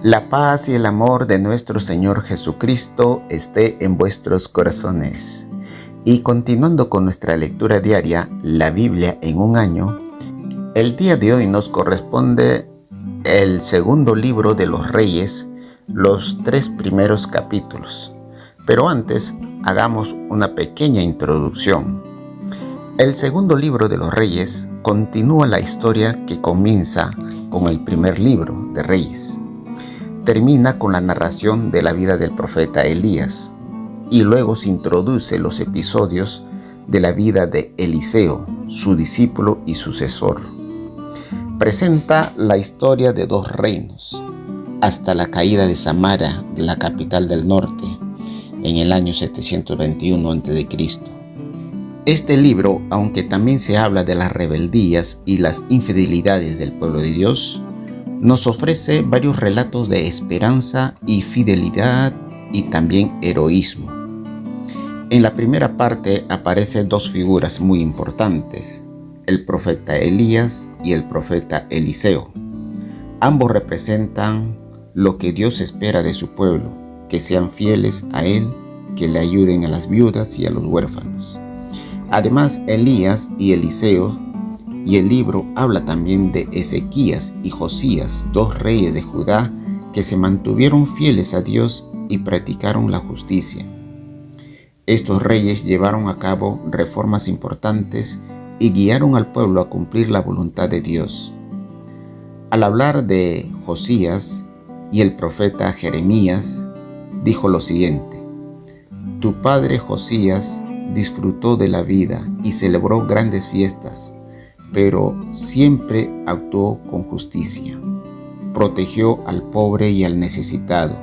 La paz y el amor de nuestro Señor Jesucristo esté en vuestros corazones. Y continuando con nuestra lectura diaria, la Biblia en un año, el día de hoy nos corresponde el segundo libro de los Reyes, los 3 primeros capítulos. Pero antes, hagamos una pequeña introducción. El segundo libro de los Reyes continúa la historia que comienza con el primer libro de Reyes. Termina con la narración de la vida del profeta Elías y luego se introduce los episodios de la vida de Eliseo, su discípulo y sucesor. Presenta la historia de 2 reinos, hasta la caída de Samaria, la capital del norte, en el año 721 a.C. Este libro, aunque también se habla de las rebeldías y las infidelidades del pueblo de Dios, nos ofrece varios relatos de esperanza y fidelidad y también heroísmo. En la primera parte aparecen 2 figuras muy importantes, el profeta Elías y el profeta Eliseo. Ambos representan lo que Dios espera de su pueblo, que sean fieles a Él, que le ayuden a las viudas y a los huérfanos. Además, Elías y Eliseo y el libro habla también de Ezequías y Josías, 2 reyes de Judá que se mantuvieron fieles a Dios y practicaron la justicia. Estos reyes llevaron a cabo reformas importantes y guiaron al pueblo a cumplir la voluntad de Dios. Al hablar de Josías y el profeta Jeremías, dijo lo siguiente: Tu padre Josías disfrutó de la vida y celebró grandes fiestas, pero siempre actuó con justicia. Protegió al pobre y al necesitado.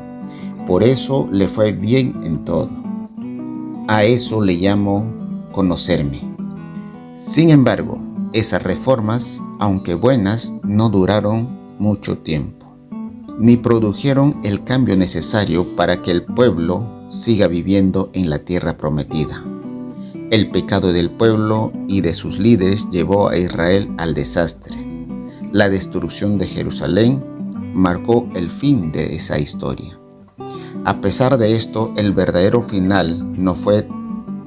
Por eso le fue bien en todo. A eso le llamo conocerme. Sin embargo, esas reformas, aunque buenas, no duraron mucho tiempo, ni produjeron el cambio necesario para que el pueblo siga viviendo en la tierra prometida. El pecado del pueblo y de sus líderes llevó a Israel al desastre. La destrucción de Jerusalén marcó el fin de esa historia. A pesar de esto, el verdadero final no fue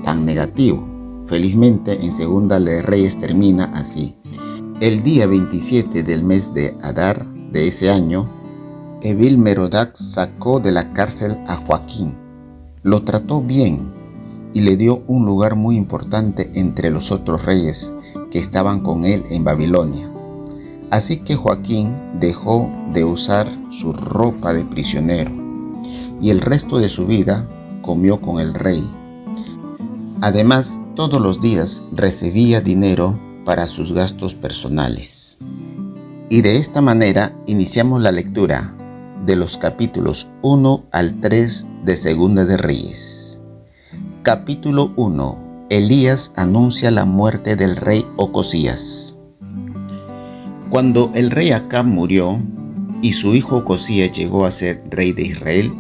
tan negativo. Felizmente, en Segunda de Reyes termina así: el día 27 del mes de Adar de ese año, Evil-Merodach sacó de la cárcel a Joaquín. Lo trató bien y le dio un lugar muy importante entre los otros reyes que estaban con él en Babilonia. Así que Joaquín dejó de usar su ropa de prisionero y el resto de su vida comió con el rey. Además, todos los días recibía dinero para sus gastos personales. Y de esta manera iniciamos la lectura de los capítulos 1 al 3 de Segunda de Reyes. Capítulo 1. Elías anuncia la muerte del rey Ocosías. Cuando el rey Acab murió y su hijo Ocosías llegó a ser rey de Israel,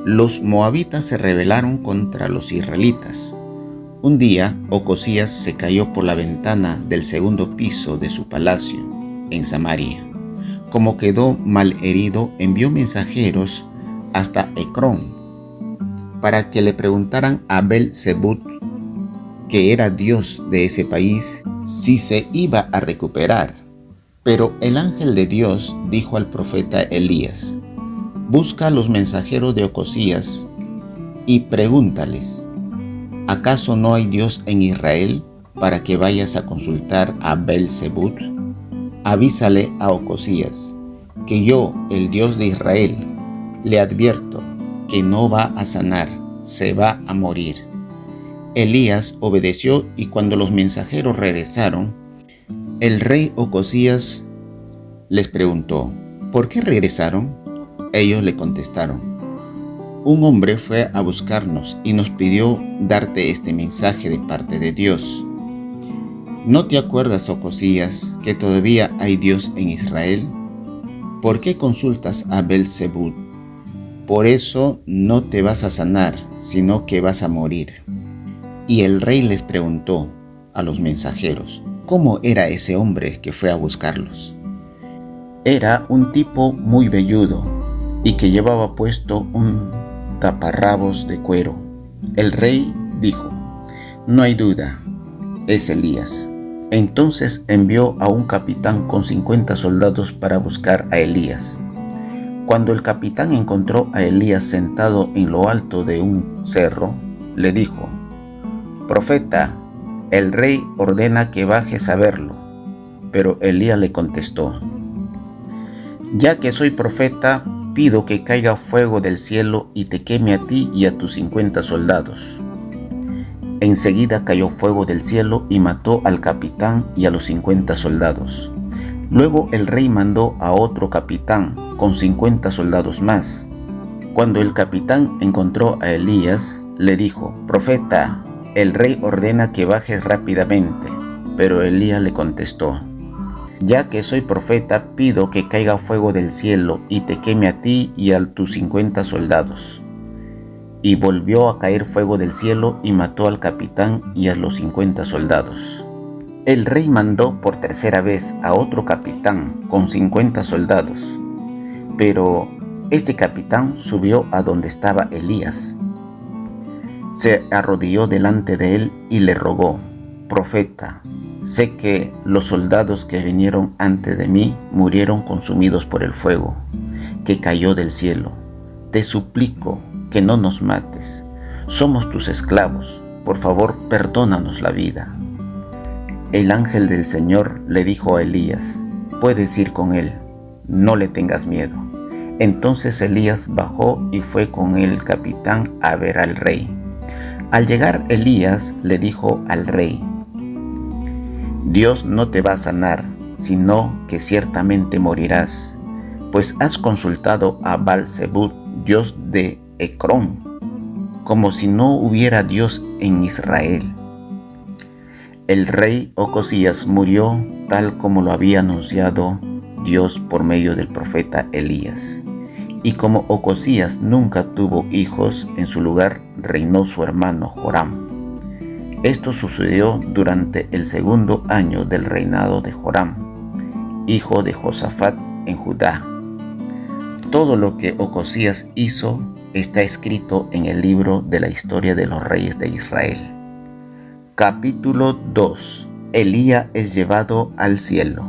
los moabitas se rebelaron contra los israelitas. Un día, Ocosías se cayó por la ventana del segundo piso de su palacio en Samaria. Como quedó mal herido, envió mensajeros hasta Ecrón para que le preguntaran a Bel-Zebub, que era dios de ese país, si se iba a recuperar. Pero el ángel de Dios dijo al profeta Elías: Busca a los mensajeros de Ocosías y pregúntales: ¿acaso no hay Dios en Israel para que vayas a consultar a Bel-Zebub? Avísale a Ocosías que yo, el Dios de Israel, le advierto que no va a sanar, se va a morir. Elías obedeció y cuando los mensajeros regresaron, el rey Ocosías les preguntó: ¿por qué regresaron? Ellos le contestaron: un hombre fue a buscarnos y nos pidió darte este mensaje de parte de Dios. ¿No te acuerdas, Ocosías, que todavía hay Dios en Israel? ¿Por qué consultas a Bel-Zebub? Por eso no te vas a sanar, sino que vas a morir. Y el rey les preguntó a los mensajeros: ¿cómo era ese hombre que fue a buscarlos? Era un tipo muy velludo, y que llevaba puesto un taparrabos de cuero. El rey dijo: no hay duda, es Elías. Entonces envió a un capitán con 50 soldados para buscar a Elías. Cuando el capitán encontró a Elías sentado en lo alto de un cerro, le dijo: profeta, el rey ordena que bajes a verlo. Pero Elías le contestó: ya que soy profeta, pido que caiga fuego del cielo y te queme a ti y a tus 50 soldados. Enseguida cayó fuego del cielo y mató al capitán y a los 50 soldados. Luego el rey mandó a otro capitán con 50 soldados más. Cuando el capitán encontró a Elías, le dijo: profeta, el rey ordena que bajes rápidamente. Pero Elías le contestó: ya que soy profeta, pido que caiga fuego del cielo y te queme a ti y a tus 50 soldados. Y volvió a caer fuego del cielo y mató al capitán y a los 50 soldados. El rey mandó por tercera vez a otro capitán con 50 soldados. Pero este capitán subió a donde estaba Elías. Se arrodilló delante de él y le rogó: profeta, sé que los soldados que vinieron antes de mí murieron consumidos por el fuego que cayó del cielo. Te suplico que no nos mates. Somos tus esclavos. Por favor, perdónanos la vida. El ángel del Señor le dijo a Elías: puedes ir con él, no le tengas miedo. Entonces Elías bajó y fue con el capitán a ver al rey. Al llegar, Elías le dijo al rey: Dios no te va a sanar, sino que ciertamente morirás, pues has consultado a Baal-zebub, dios de Ecrón, como si no hubiera Dios en Israel. El rey Ocosías murió tal como lo había anunciado Dios por medio del profeta Elías. Y como Ocosías nunca tuvo hijos, en su lugar reinó su hermano Joram. Esto sucedió durante el segundo año del reinado de Joram, hijo de Josafat, en Judá. Todo lo que Ocosías hizo está escrito en el libro de la historia de los reyes de Israel. Capítulo 2. Elías es llevado al cielo.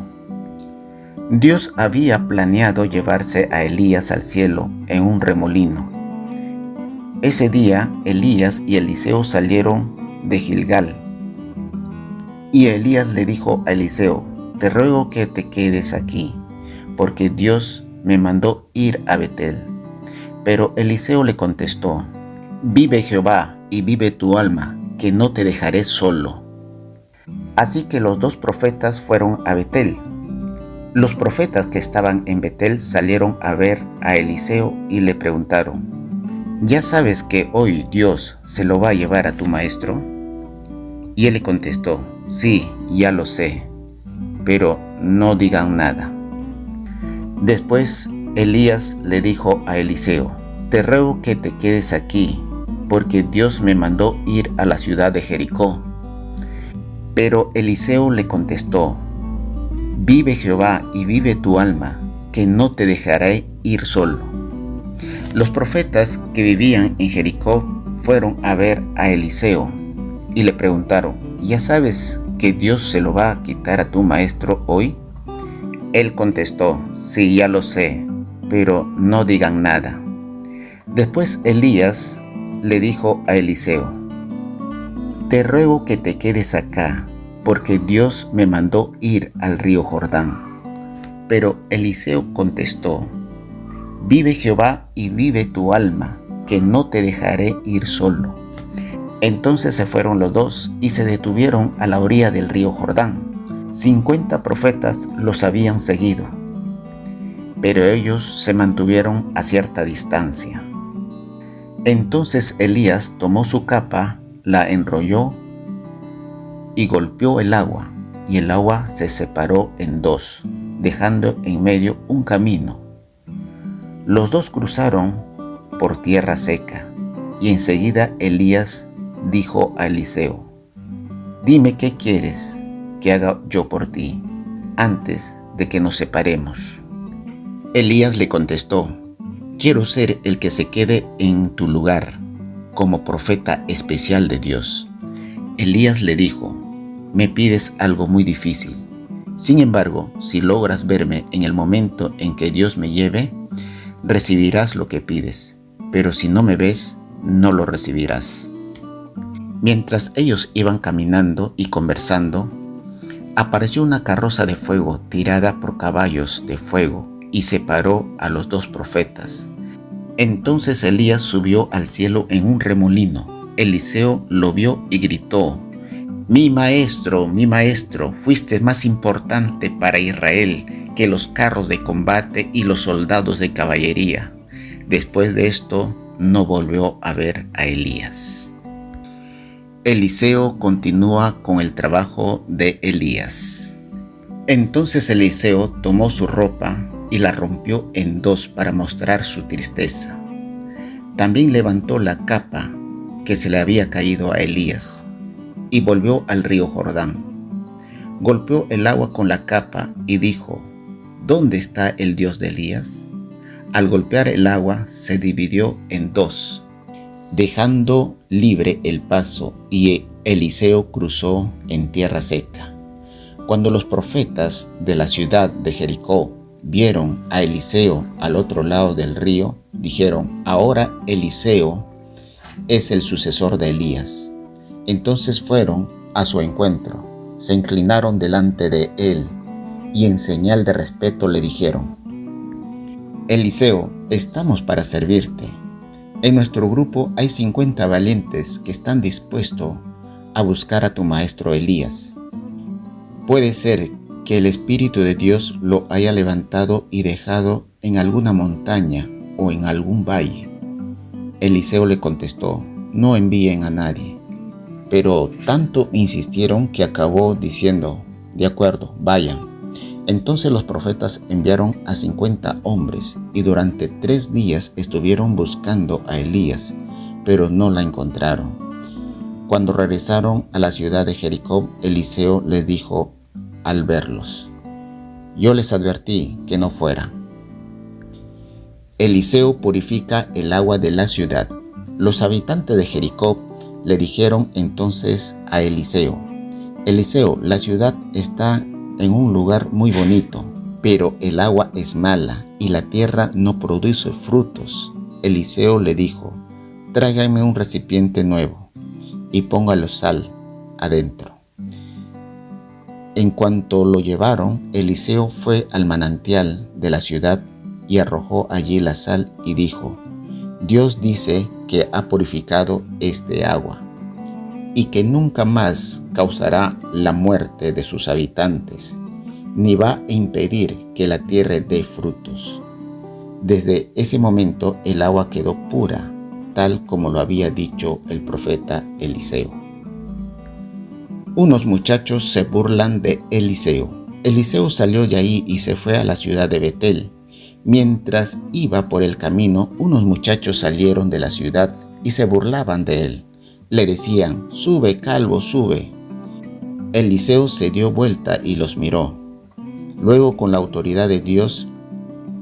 Dios había planeado llevarse a Elías al cielo en un remolino. Ese día, Elías y Eliseo salieron de Gilgal. Y Elías le dijo a Eliseo: te ruego que te quedes aquí, porque Dios me mandó ir a Betel. Pero Eliseo le contestó: vive Jehová y vive tu alma, que no te dejaré solo. Así que los dos profetas fueron a Betel. Los profetas que estaban en Betel salieron a ver a Eliseo y le preguntaron: ¿ya sabes que hoy Dios se lo va a llevar a tu maestro? Y él le contestó: sí, ya lo sé, pero no digan nada. Después Elías le dijo a Eliseo: te ruego que te quedes aquí, porque Dios me mandó ir a la ciudad de Jericó. Pero Eliseo le contestó: vive Jehová y vive tu alma, que no te dejaré ir solo. Los profetas que vivían en Jericó fueron a ver a Eliseo y le preguntaron: ¿ya sabes que Dios se lo va a quitar a tu maestro hoy? Él contestó: sí, ya lo sé, pero no digan nada. Después Elías le dijo a Eliseo: te ruego que te quedes acá, porque Dios me mandó ir al río Jordán. Pero Eliseo contestó: vive Jehová y vive tu alma, que no te dejaré ir solo. Entonces se fueron los dos y se detuvieron a la orilla del río Jordán. 50 profetas los habían seguido, pero ellos se mantuvieron a cierta distancia. Entonces Elías tomó su capa, la enrolló y golpeó el agua, y el agua se separó en dos, dejando en medio un camino. Los dos cruzaron por tierra seca, y enseguida Elías dijo a Eliseo: dime qué quieres que haga yo por ti, antes de que nos separemos. Elías le contestó: quiero ser el que se quede en tu lugar como profeta especial de Dios. Elías le dijo: me pides algo muy difícil. Sin embargo, si logras verme en el momento en que Dios me lleve, recibirás lo que pides, pero si no me ves, no lo recibirás. Mientras ellos iban caminando y conversando, apareció una carroza de fuego tirada por caballos de fuego y separó a los dos profetas. Entonces Elías subió al cielo en un remolino. Eliseo lo vio y gritó: mi maestro, fuiste más importante para Israel que los carros de combate y los soldados de caballería. Después de esto, no volvió a ver a Elías. Eliseo continúa con el trabajo de Elías. Entonces Eliseo tomó su ropa y la rompió en dos para mostrar su tristeza. También levantó la capa que se le había caído a Elías y volvió al río Jordán. Golpeó el agua con la capa y dijo: ¿dónde está el Dios de Elías? Al golpear el agua se dividió en dos, dejando libre el paso, y Eliseo cruzó en tierra seca. Cuando los profetas de la ciudad de Jericó vieron a Eliseo al otro lado del río, dijeron: ahora Eliseo es el sucesor de Elías. Entonces fueron a su encuentro, se inclinaron delante de él y en señal de respeto le dijeron: Eliseo, estamos para servirte. En nuestro grupo hay 50 valientes que están dispuestos a buscar a tu maestro Elías. Puede ser que el Espíritu de Dios lo haya levantado y dejado en alguna montaña o en algún valle. Eliseo le contestó: no envíen a nadie. Pero tanto insistieron que acabó diciendo: de acuerdo, vayan. Entonces los profetas enviaron a 50 hombres y durante 3 días estuvieron buscando a Elías, pero no la encontraron. Cuando regresaron a la ciudad de Jericó, Eliseo les dijo al verlos: yo les advertí que no fueran. Eliseo purifica el agua de la ciudad. Los habitantes de Jericó le dijeron entonces a Eliseo: Eliseo, la ciudad está en un lugar muy bonito, pero el agua es mala y la tierra no produce frutos. Eliseo le dijo: tráigame un recipiente nuevo y póngalo sal adentro. En cuanto lo llevaron, Eliseo fue al manantial de la ciudad y arrojó allí la sal y dijo: Dios dice que ha purificado este agua y que nunca más causará la muerte de sus habitantes, ni va a impedir que la tierra dé frutos. Desde ese momento el agua quedó pura, tal como lo había dicho el profeta Eliseo. Unos muchachos se burlan de Eliseo. Eliseo salió de ahí y se fue a la ciudad de Betel. Mientras iba por el camino, unos muchachos salieron de la ciudad y se burlaban de él. Le decían: sube, calvo, sube. Eliseo se dio vuelta y los miró. Luego, con la autoridad de Dios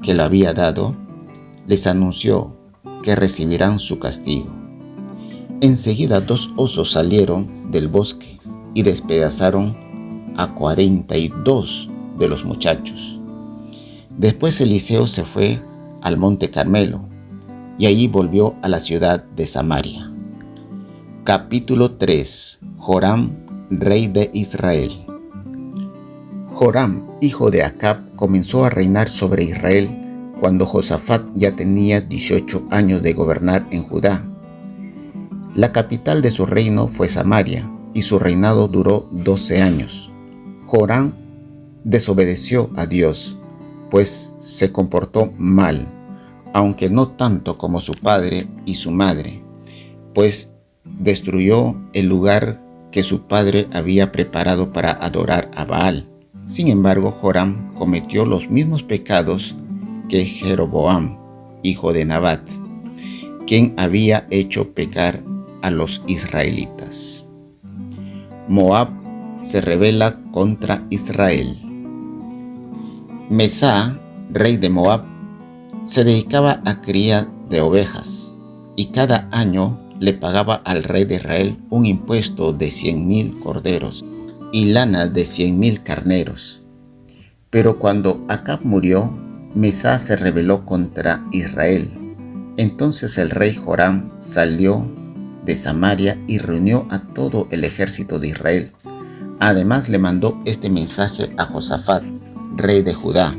que le había dado, les anunció que recibirán su castigo. Enseguida 2 osos salieron del bosque y despedazaron a 42 de los muchachos. Después Eliseo se fue al monte Carmelo y allí volvió a la ciudad de Samaria. Capítulo 3. Joram, rey de Israel. Joram, hijo de Acab, comenzó a reinar sobre Israel cuando Josafat ya tenía 18 años de gobernar en Judá. La capital de su reino fue Samaria, y su reinado duró 12 años. Joram desobedeció a Dios, pues se comportó mal, aunque no tanto como su padre y su madre, pues destruyó el lugar que su padre había preparado para adorar a Baal. Sin embargo, Joram cometió los mismos pecados que Jeroboam, hijo de Nabat, quien había hecho pecar a los israelitas. Moab se rebela contra Israel. Mesá, rey de Moab, Se dedicaba a cría de ovejas y cada año le pagaba al rey de Israel un impuesto de 100,000 corderos y lana de 100,000 carneros. Pero cuando Acab murió, Mesá se rebeló contra Israel. Entonces el rey Joram salió de Samaria y reunió a todo el ejército de Israel. Además le mandó este mensaje a Josafat, rey de Judá: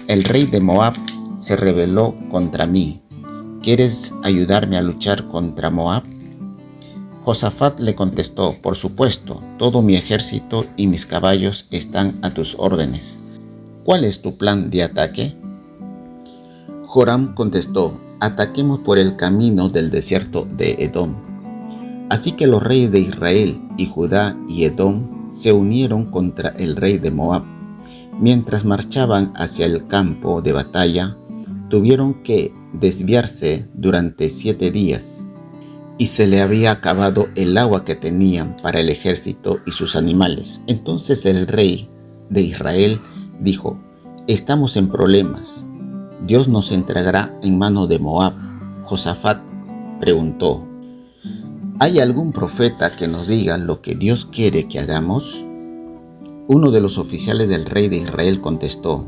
el rey de Moab se rebeló contra mí. ¿Quieres ayudarme a luchar contra Moab? Josafat le contestó: por supuesto, todo mi ejército y mis caballos están a tus órdenes. ¿Cuál es tu plan de ataque? Joram contestó: ataquemos por el camino del desierto de Edom. Así que los reyes de Israel y Judá y Edom se unieron contra el rey de Moab. Mientras marchaban hacia el campo de batalla, tuvieron que desviarse durante 7 días, y se le había acabado el agua que tenían para el ejército y sus animales. Entonces el rey de Israel dijo: estamos en problemas. ¿Dios nos entregará en mano de Moab? Josafat preguntó: ¿hay algún profeta que nos diga lo que Dios quiere que hagamos? Uno de los oficiales del rey de Israel contestó: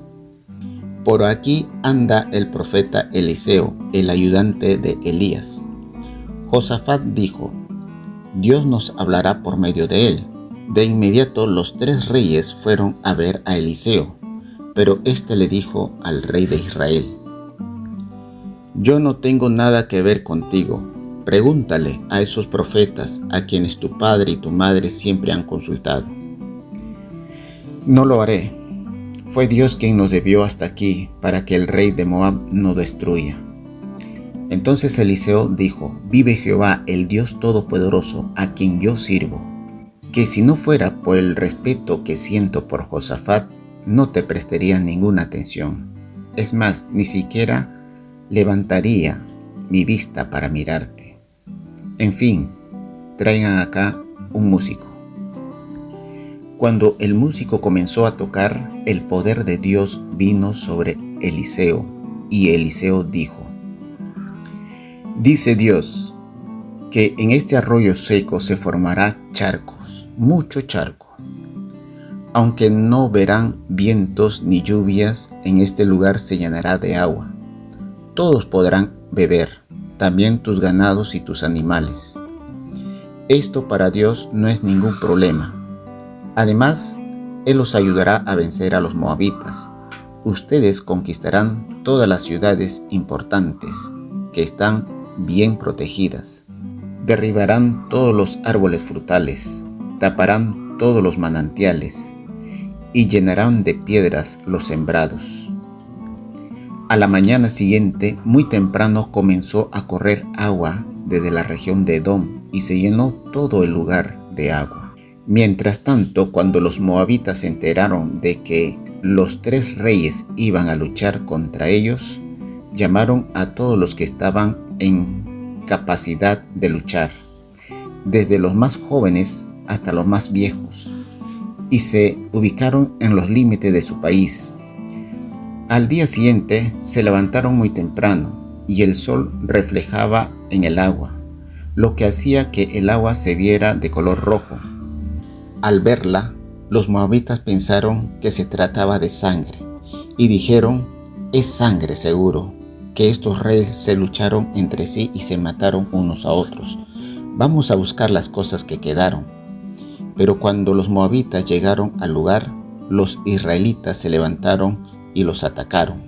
por aquí anda el profeta Eliseo, el ayudante de Elías. Josafat dijo: Dios nos hablará por medio de él. De inmediato los 3 reyes fueron a ver a Eliseo, pero éste le dijo al rey de Israel: yo no tengo nada que ver contigo. Pregúntale a esos profetas a quienes tu padre y tu madre siempre han consultado. No lo haré. Fue Dios quien nos envió hasta aquí para que el rey de Moab nos destruya. Entonces Eliseo dijo: vive Jehová, el Dios Todopoderoso, a quien yo sirvo, que si no fuera por el respeto que siento por Josafat, no te prestaría ninguna atención. Es más, ni siquiera levantaría mi vista para mirarte. En fin, traigan acá un músico. Cuando el músico comenzó a tocar, el poder de Dios vino sobre Eliseo, y Eliseo dijo: dice Dios que en este arroyo seco se formará charcos, mucho charco. Aunque no verán vientos ni lluvias, en este lugar se llenará de agua. Todos podrán beber, también tus ganados y tus animales. Esto para Dios no es ningún problema. Además, Él los ayudará a vencer a los moabitas. Ustedes conquistarán todas las ciudades importantes que están bien protegidas. Derribarán todos los árboles frutales, taparán todos los manantiales y llenarán de piedras los sembrados. A la mañana siguiente, muy temprano, comenzó a correr agua desde la región de Edom y se llenó todo el lugar de agua. Mientras tanto, cuando los moabitas se enteraron de que los 3 reyes iban a luchar contra ellos, llamaron a todos los que estaban en capacidad de luchar, desde los más jóvenes hasta los más viejos, y se ubicaron en los límites de su país. Al día siguiente se levantaron muy temprano y el sol reflejaba en el agua, lo que hacía que el agua se viera de color rojo. Al verla, los moabitas pensaron que se trataba de sangre y dijeron: es sangre seguro, que estos reyes se lucharon entre sí y se mataron unos a otros. Vamos a buscar las cosas que quedaron. Pero cuando los moabitas llegaron al lugar, los israelitas se levantaron y los atacaron.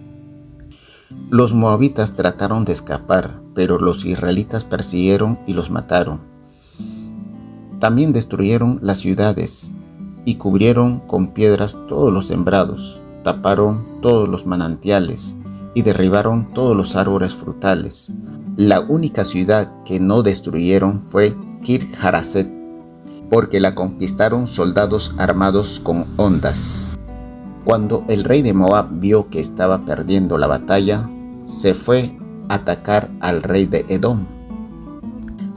Los moabitas trataron de escapar, pero los israelitas persiguieron y los mataron. También destruyeron las ciudades y cubrieron con piedras todos los sembrados, taparon todos los manantiales y derribaron todos los árboles frutales. La única ciudad que no destruyeron fue Kir-Hareset, porque la conquistaron soldados armados con hondas. Cuando el rey de Moab vio que estaba perdiendo la batalla, se fue a atacar al rey de Edom.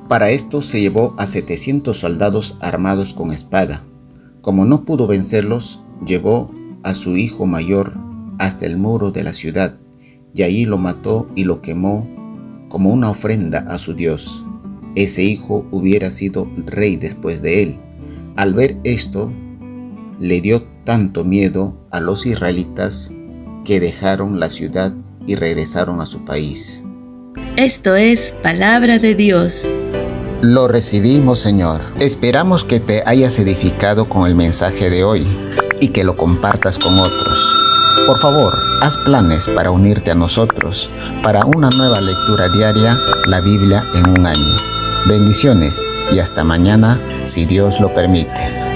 Para esto se llevó a 700 soldados armados con espada. Como no pudo vencerlos, llevó a su hijo mayor hasta el muro de la ciudad y allí lo mató y lo quemó como una ofrenda a su Dios. Ese hijo hubiera sido rey después de él. Al ver esto, le dio tanto miedo a los israelitas que dejaron la ciudad y regresaron a su país. Esto es palabra de Dios. Lo recibimos, Señor. Esperamos que te hayas edificado con el mensaje de hoy y que lo compartas con otros. Por favor, haz planes para unirte a nosotros para una nueva lectura diaria, la Biblia en un año. Bendiciones y hasta mañana, si Dios lo permite.